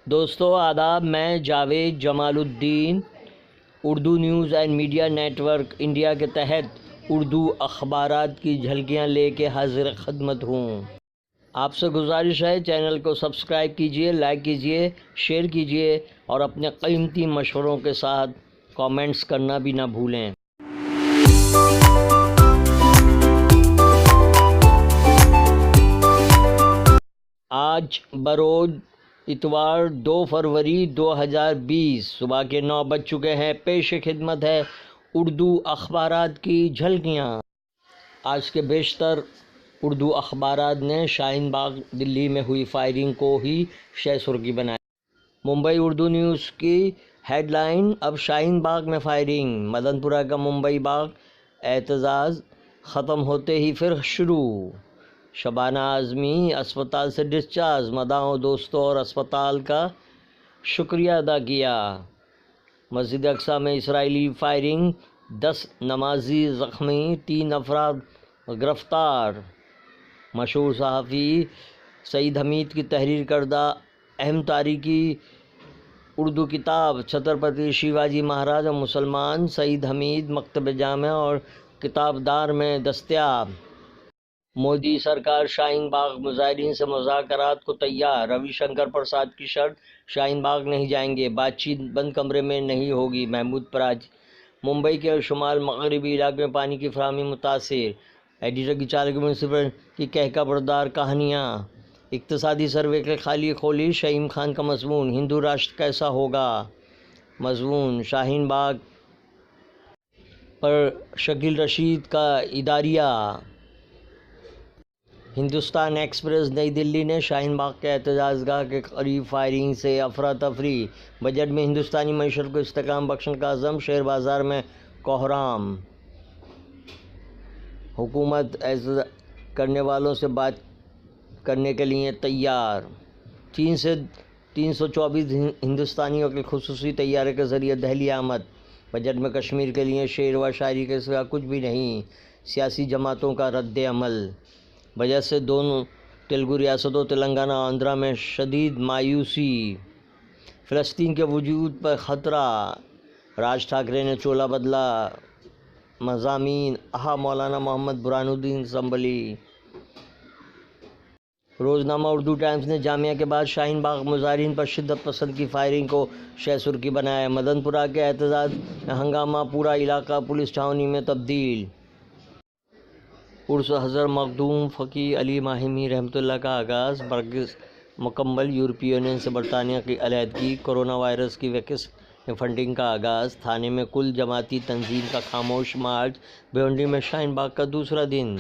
دوستو آداب، میں Javed Jamal uddin Urdu news and media network India کے تحت اردو اخبارات کی جھلکیاں لے کے حاضر خدمت ہوں۔ آپ سے گزارش ہے چینل کو سبسکرائب کیجئے، لائک کیجئے، شیئر کیجئے اور اپنے قیمتی مشوروں کے ساتھ کامنٹس کرنا بھی نہ بھولیں۔ آج بروز اتوار 2 فروری 2020 صبح کے 9 بج چکے ہیں۔ پیش خدمت ہے اردو اخبارات کی جھلکیاں۔ آج کے بیشتر اردو اخبارات نے شاہین باغ دلی میں ہوئی فائرنگ کو ہی شہ سرخی بنایا۔ ممبئی اردو نیوز کی ہیڈ لائن: اب شاہین باغ میں فائرنگ، مدن پورہ کا ممبئی باغ احتجاج ختم ہوتے ہی پھر شروع۔ شبانہ اعظمی اسپتال سے ڈسچارج، مداحوں، دوستوں اور اسپتال کا شکریہ ادا کیا۔ مسجد اقصیٰ میں اسرائیلی فائرنگ، 10 نمازی زخمی، 3 افراد گرفتار۔ مشہور صحافی سعید حمید کی تحریر کردہ اہم تاریخی اردو کتاب چھترپتی شیواجی مہاراج اور مسلمان، سعید حمید مکتبہ جامع اور کتابدار میں دستیاب۔ مودی سرکار شاہین باغ مظاہرین سے مذاکرات کو تیار، روی شنکر پرساد کی شرط: شاہین باغ نہیں جائیں گے، بات چیت بند کمرے میں نہیں ہوگی۔ محمود پراج: ممبئی کے شمال مغربی علاقے میں پانی کی فراہمی متاثر، ایڈیٹر کی چالکی میونسپل کی کہکہ بردار کہانیاں۔ اقتصادی سروے کے خالی کھولی، شہیم خان کا مضمون: ہندو راشٹر کیسا ہوگا؟ مضمون: شاہین باغ پر شکیل رشید کا اداریہ۔ ہندوستان ایکسپریس: نئی دلی نے شاہین باغ کے احتجاج گاہ کے قریب فائرنگ سے افراتفری، بجٹ میں ہندوستانی معیشت کو استحکام بخشنے کا عزم، شیئر بازار میں کوحرام۔ حکومت احتجاج کرنے والوں سے بات کرنے کے لیے تیار۔ چین سے 324 ہندوستانیوں کے خصوصی طیارے کے ذریعے دہلی آمد، بجٹ میں کشمیر کے لیے شعر و شاعری کے سوا کچھ بھی نہیں۔ سیاسی جماعتوں کا رد عمل، بجٹ سے دونوں تلگو ریاستوں تلنگانہ اور آندھرا میں شدید مایوسی۔ فلسطین کے وجود پر خطرہ، راج ٹھاکرے نے چولہ بدلا۔ مضامین: احا مولانا محمد برہان الدین سنبھلی۔ روزنامہ اردو ٹائمز نے جامعہ کے بعد شاہین باغ مظاہرین پر شدت پسند کی فائرنگ کو شہ سرخی بنایا۔ مدن پورہ کے احتجاج میں ہنگامہ، پورا علاقہ پولیس چھاؤنی میں تبدیل۔ عرس حضرت مخدوم فقیہ علی ماہمی رحمۃ اللہ کا آغاز، برگزیدہ مکمل۔ یورپی یونین سے برطانیہ کی علیحدگی، کورونا وائرس کی ویکسین فنڈنگ کا آغاز۔ تھانے میں کل جماعتی تنظیم کا خاموش مارچ، بھیونڈی میں شاہین باغ کا دوسرا دن۔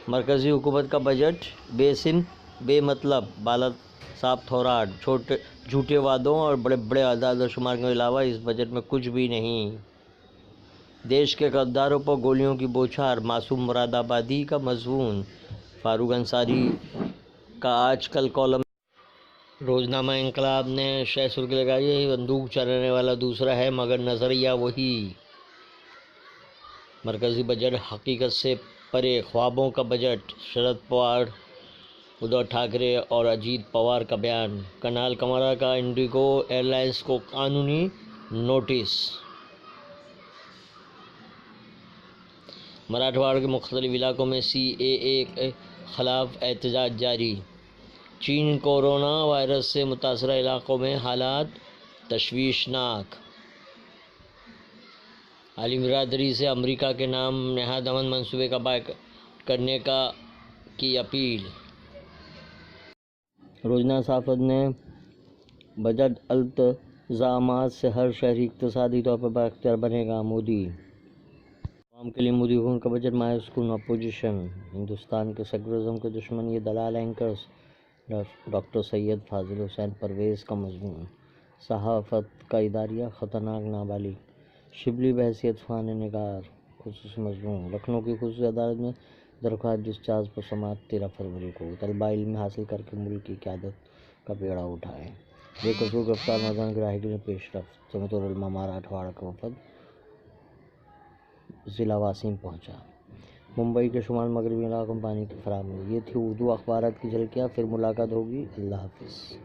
مرکزی حکومت کا بجٹ بے سن بے مطلب، بالا صاحب تھورات: جھوٹے وعدوں اور بڑے بڑے اعداد و شمار کے علاوہ اس بجٹ میں کچھ بھی نہیں۔ دیش کے غداروں پر گولیوں کی بوچھار، معصوم مراد آبادی کا مضمون۔ فاروق انصاری کا آج کل کالم۔ روزنامہ انقلاب نے شہ سرخی لگائی: یہی بندوق چلانے والا دوسرا ہے مگر نظریہ وہی۔ مرکزی بجٹ حقیقت سے پرے، خوابوں کا بجٹ، شرد پوار، ادھو ٹھاکرے اور اجیت پوار کا بیان۔ کنال کمارا کا انڈیگو ایئر لائنز کو قانونی نوٹس۔ مراٹھواڑہ کے مختلف علاقوں میں سی اے اے کے خلاف احتجاج جاری۔ چین کورونا وائرس سے متاثرہ علاقوں میں حالات تشویشناک۔ عالمی برادری سے امریکہ کے نام نہاد امن منصوبے کا بائیکاٹ کرنے کی اپیل۔ روزنامہ صحافت نے بجٹ التزامات سے ہر شہری اقتصادی طور پر بااختیار بنے گا: مودی۔ عوام کے لیے مودی حکومت کا بجٹ مایوس کن، اپوزیشن: ہندوستان کے سیکولرزم کے دشمن یہ دلال اینکرز، ڈاکٹر سید فاضل حسین پرویز کا مضمون۔ صحافت کا اداریہ، خطرناک نابالغ، شبلی بحیثیت خانہ نگار، خصوصی مضمون۔ لکھنؤ کی خصوصی عدالت میں درخواست ڈسچارج پر سماعت 13 فروری کو۔ طلباء علم حاصل کر کے ملک کی قیادت کا بیڑا اٹھائیں، بے قصور گرفتار نوجوانوں کی رہائی کے لیے پیش رفت۔ جمعیت العلماء مراٹھواڑہ کا وفد ضلع واسیم پہنچا۔ ممبئی کے شمال مغربی علاقوں میں پانی کی فراہمی۔ یہ تھی اردو اخبارات کی جھلکیاں، پھر ملاقات ہوگی، اللہ حافظ۔